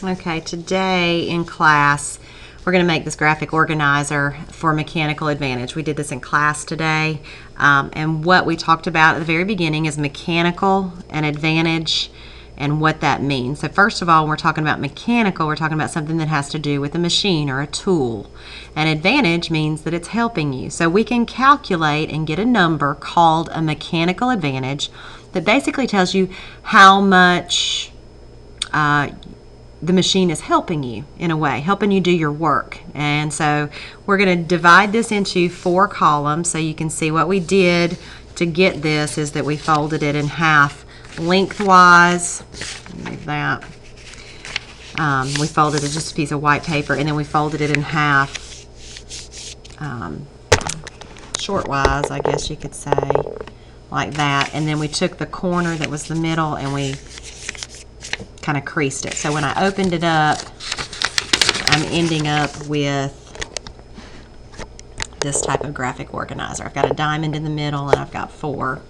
Okay, today in class, we're going to make this graphic organizer for mechanical advantage. We did this in class today, and what we talked about at the very beginning is mechanical and advantage and what that means. So first of all, when we're talking about mechanical, we're talking about something that has to do with a machine or a tool. And advantage means that it's helping you. So we can calculate and get a number called a mechanical advantage that basically tells you how much the machine is helping you in a way, helping you do your work. And so we're going to divide this into 4 columns so you can see what we did to get this is that we folded it in half lengthwise. Move that. We folded it just a piece of white paper, and then we folded it in half shortwise, I guess you could say, like that. And then we took the corner that was the middle and we kind of creased it. So when I opened it up, I'm ending up with this type of graphic organizer. I've got a diamond in the middle and I've got 4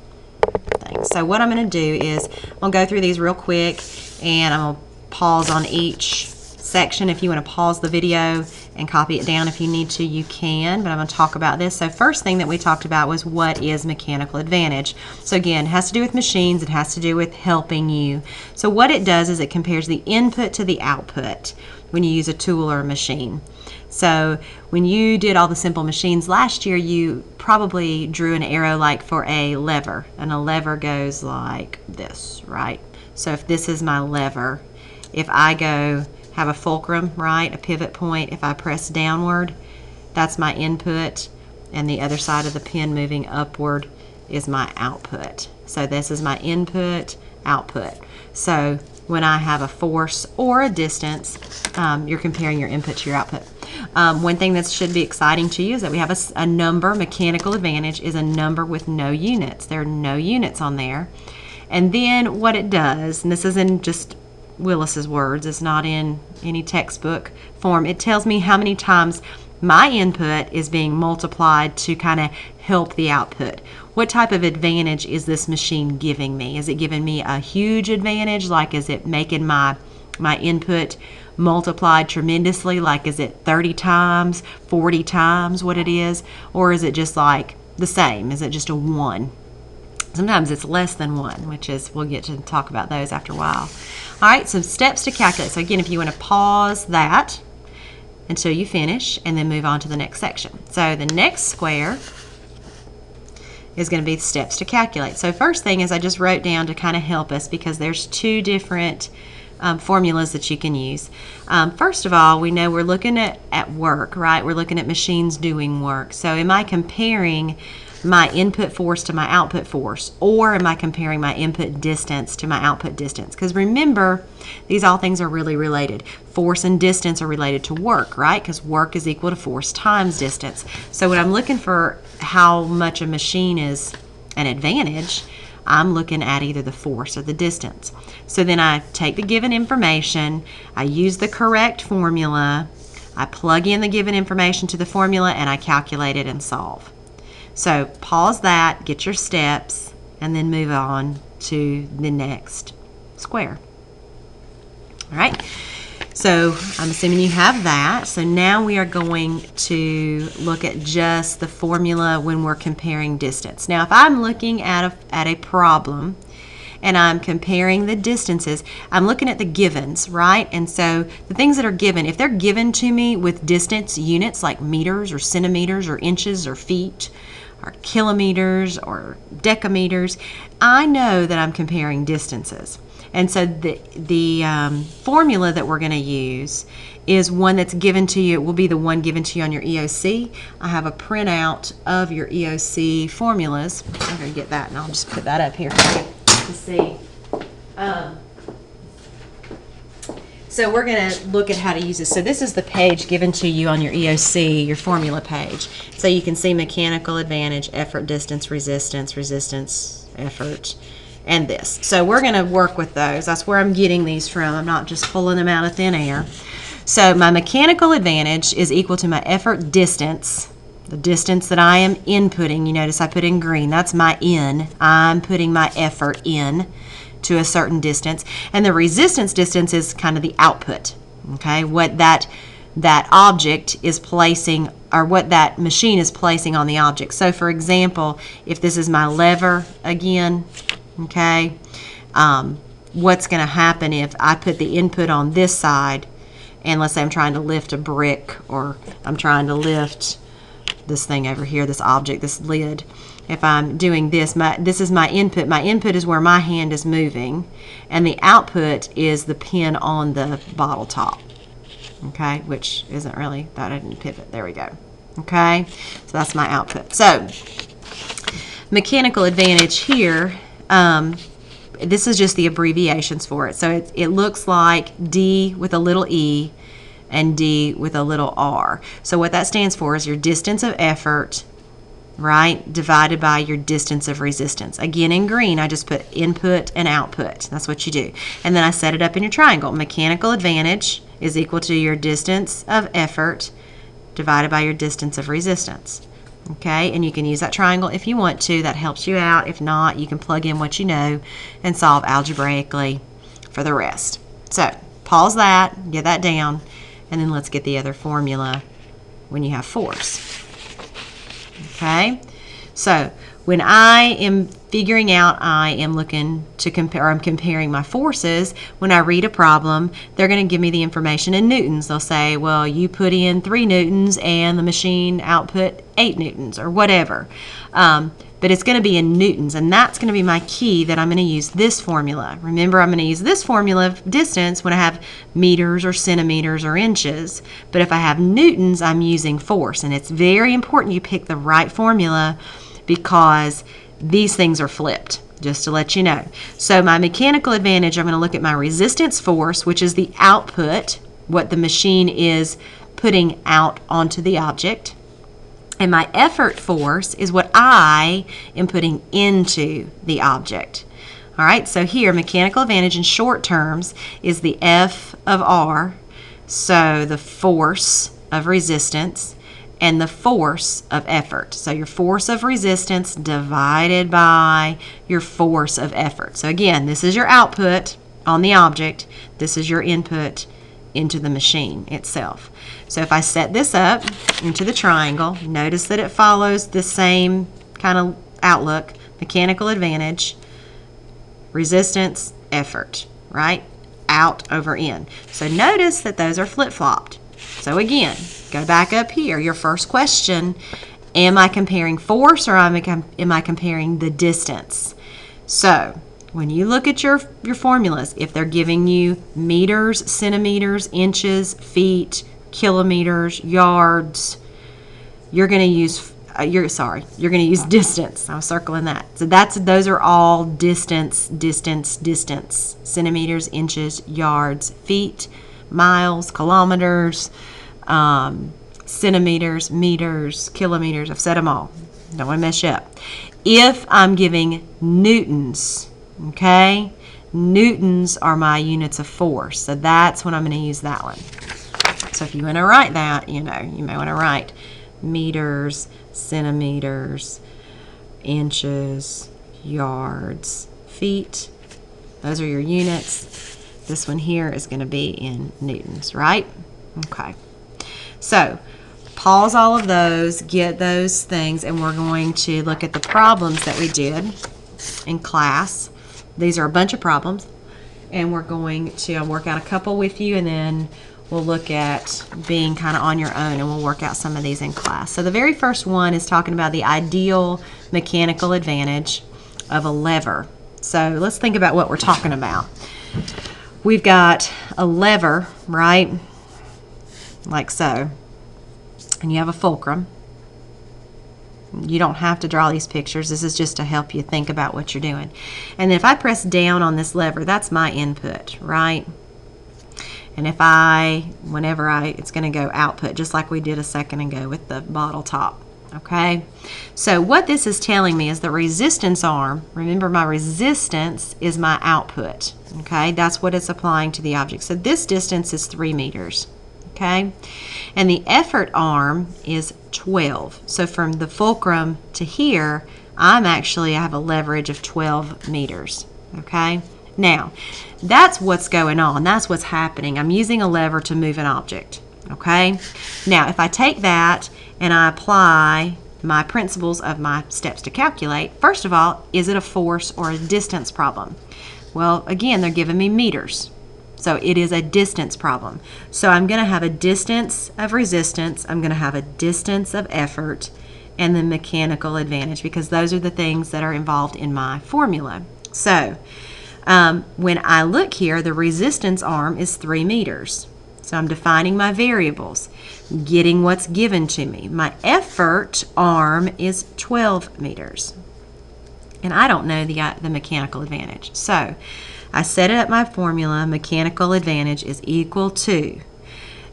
things. So what I'm going to do is I'll go through these real quick, and I'm going to pause on each section. If you want to pause the video and copy it down if you need to, you can, but I'm going to talk about this. So first thing that we talked about was what is mechanical advantage. So again, it has to do with machines, it has to do with helping you. So what it does is it compares the input to the output when you use a tool or a machine. So when you did all the simple machines last year, you probably drew an arrow like for a lever, and a lever goes like this, right? So if this is my lever, if I go have a fulcrum, right, a pivot point, if I press downward, that's my input, and the other side of the pin moving upward is my output. So this is my input, output. So when I have a force or a distance, you're comparing your input to your output. One thing that should be exciting to you is that we have a number. Mechanical advantage is a number with no units. There are no units on there. And then what it does, and this isn't just Willis's words, it's not in any textbook form, it tells me how many times my input is being multiplied to kind of help the output. What type of advantage is this machine giving me? Is it giving me a huge advantage? Like, is it making my input multiplied tremendously? Like, is it 30 times, 40 times what it is? Or is it just like the same? Is it just a 1? Sometimes it's less than 1, which is, we'll get to talk about those after a while. All right, so steps to calculate. So again, if you want to pause that until you finish and then move on to the next section. So the next square is going to be the steps to calculate. So first thing is I just wrote down to kind of help us, because there's 2 different formulas that you can use. First of all, we know we're looking at work, right? We're looking at machines doing work. So am I comparing my input force to my output force, or am I comparing my input distance to my output distance? Because remember, these all things are really related. Force and distance are related to work, right? Because work is equal to force times distance. So when I'm looking for how much a machine is an advantage, I'm looking at either the force or the distance. So then I take the given information, I use the correct formula, I plug in the given information to the formula, and I calculate it and solve. So pause that, get your steps, and then move on to the next square. All right, so I'm assuming you have that. So now we are going to look at just the formula when we're comparing distance. Now if I'm looking at a problem and I'm comparing the distances, I'm looking at the givens, right? And so the things that are given, if they're given to me with distance units like meters or centimeters or inches or feet, or kilometers or decameters, I know that I'm comparing distances. And so the formula that we're going to use is one that's given to you. It will be the one given to you on your EOC. I have a printout of your EOC formulas. I'm going to get that, and I'll just put that up here for you to see. So we're going to look at how to use this. So this is the page given to you on your EOC, your formula page. So you can see mechanical advantage, effort, distance, resistance, effort, and this. So we're going to work with those. That's where I'm getting these from. I'm not just pulling them out of thin air. So my mechanical advantage is equal to my effort distance, the distance that I am inputting. You notice I put in green. That's my in. I'm putting my effort in to a certain distance, and the resistance distance is kind of the output. Okay, what that object is placing, or what that machine is placing on the object. So for example, if this is my lever again, okay, what's going to happen if I put the input on this side, and let's say I'm trying to lift a brick, or I'm trying to lift this thing over here, this object, this lid. If I'm doing this, this is my input. My input is where my hand is moving, and the output is the pin on the bottle top. Okay, which isn't really, that didn't pivot. There we go. Okay, so that's my output. So mechanical advantage here, this is just the abbreviations for it. So it looks like D with a little e and D with a little r. So what that stands for is your distance of effort, right, divided by your distance of resistance. Again, in green, I just put input and output. That's what you do. And then I set it up in your triangle. Mechanical advantage is equal to your distance of effort divided by your distance of resistance. Okay, and you can use that triangle if you want to. That helps you out. If not, you can plug in what you know and solve algebraically for the rest. So pause that, get that down, and then let's get the other formula when you have force. Okay, so when I am figuring out, I am looking to compare, I'm comparing my forces. When I read a problem, they're going to give me the information in newtons. They'll say, well, you put in 3 newtons and the machine output 8 newtons or whatever. But it's going to be in newtons, and that's going to be my key that I'm going to use this formula. Remember, I'm going to use this formula of distance when I have meters or centimeters or inches. But if I have newtons, I'm using force, and it's very important you pick the right formula because these things are flipped, just to let you know. So my mechanical advantage, I'm going to look at my resistance force, which is the output, what the machine is putting out onto the object. And my effort force is what I am putting into the object. All right, so here, mechanical advantage in short terms is the F of R, so the force of resistance, and the force of effort. So your force of resistance divided by your force of effort. So again, this is your output on the object. This is your input into the machine itself. So if I set this up into the triangle, notice that it follows the same kind of outlook. Mechanical advantage, resistance, effort, right? Out over in. So notice that those are flip-flopped. So again, go back up here. Your first question, am I comparing force or am I comparing the distance? So when you look at your formulas, if they're giving you meters, centimeters, inches, feet, kilometers, yards, you're going to use you're going to use distance. I was circling that. So those are all distance, centimeters, inches, yards, feet, miles, kilometers, centimeters, meters, kilometers. I've said them all. Don't want to mess you up. If I'm giving newtons, okay, newtons are my units of force. So that's when I'm going to use that one. So if you want to write that, you may want to write meters, centimeters, inches, yards, feet. Those are your units. This one here is going to be in newtons, right? Okay. So pause all of those, get those things, and we're going to look at the problems that we did in class. These are a bunch of problems, and we're going to work out a couple with you, and then we'll look at being kind of on your own, and we'll work out some of these in class. So the very first one is talking about the ideal mechanical advantage of a lever. So let's think about what we're talking about. We've got a lever, right, like so, and you have a fulcrum. You don't have to draw these pictures. This is just to help you think about what you're doing. And if I press down on this lever, that's my input, right? And if it's going to go output, just like we did a second ago with the bottle top, okay? So what this is telling me is the resistance arm, remember my resistance is my output, okay? That's what it's applying to the object. So this distance is 3 meters, okay? And the effort arm is 12. So from the fulcrum to here, I have a leverage of 12 meters, okay? Now, that's what's going on. That's what's happening. I'm using a lever to move an object. Okay? Now, if I take that and I apply my principles of my steps to calculate, first of all, is it a force or a distance problem? Well, again, they're giving me meters. So it is a distance problem. So I'm going to have a distance of resistance, I'm going to have a distance of effort, and the mechanical advantage, because those are the things that are involved in my formula. So when I look here, the resistance arm is 3 meters. So I'm defining my variables, getting what's given to me. My effort arm is 12 meters. And I don't know the mechanical advantage. So I set up my formula, mechanical advantage is equal to,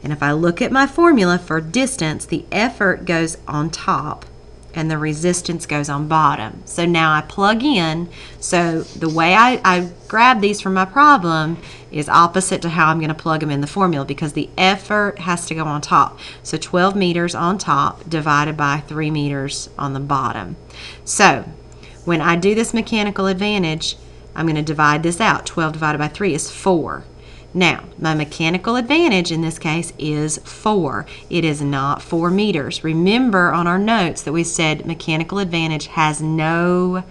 and if I look at my formula for distance, the effort goes on top and the resistance goes on bottom. So now I plug in, so the way I grab these from my problem is opposite to how I'm going to plug them in the formula, because the effort has to go on top. So 12 meters on top divided by 3 meters on the bottom. So when I do this mechanical advantage, I'm going to divide this out. 12 divided by 3 is 4. Now, my mechanical advantage in this case is 4. It is not 4 meters. Remember on our notes that we said mechanical advantage has no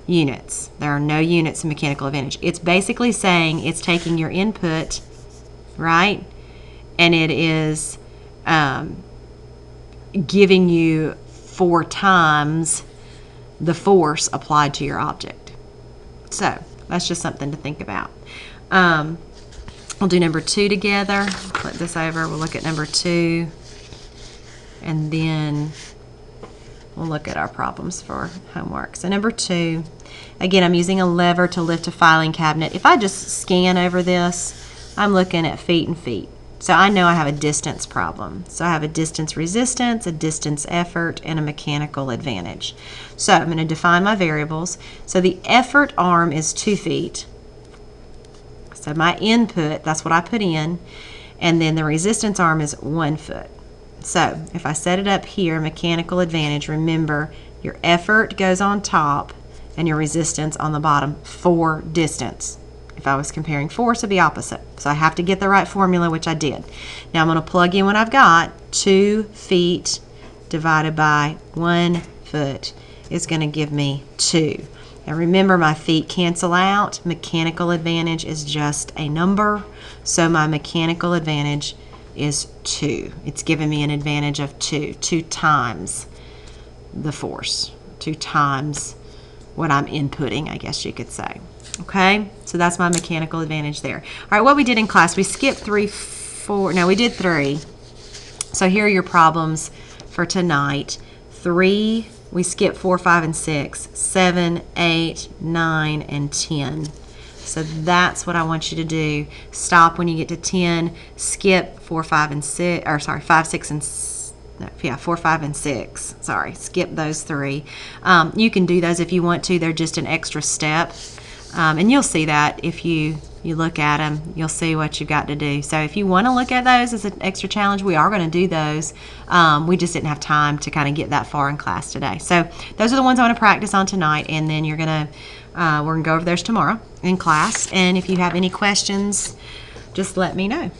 units. There are no units in mechanical advantage. It's basically saying it's taking your input, right, and it is giving you 4 times the force applied to your object. So that's just something to think about. We'll do number 2 together. Flip this over. We'll look at number 2, and then we'll look at our problems for homework. So number 2, again, I'm using a lever to lift a filing cabinet. If I just scan over this, I'm looking at feet and feet. So I know I have a distance problem. So I have a distance resistance, a distance effort, and a mechanical advantage. So I'm going to define my variables. So the effort arm is 2 feet. So my input, that's what I put in, and then the resistance arm is 1 foot. So if I set it up here, mechanical advantage, remember your effort goes on top and your resistance on the bottom for distance. If I was comparing force, it'd be opposite. So I have to get the right formula, which I did. Now I'm going to plug in what I've got. 2 feet divided by 1 foot is going to give me 2. Now remember, my feet cancel out. Mechanical advantage is just a number, so my mechanical advantage is 2. It's giving me an advantage of 2 times the force, 2 times what I'm inputting, I guess you could say. Okay, so that's my mechanical advantage there. All right, what we did in class, we skipped 3, 4, no, we did 3. So here are your problems for tonight. 3, we skipped 4, 5, and 6, 7, 8, 9, and 10. So that's what I want you to do. Stop when you get to 10, skip 4, 5, and 6, or sorry, 5, 6, and 4, 5, and 6. Sorry, skip those 3. You can do those if you want to. They're just an extra step. And you'll see that if you look at them, you'll see what you've got to do. So if you want to look at those as an extra challenge, we are going to do those. We just didn't have time to kind of get that far in class today. So those are the ones I want to practice on tonight, and then we're going to go over those tomorrow in class. And if you have any questions, just let me know.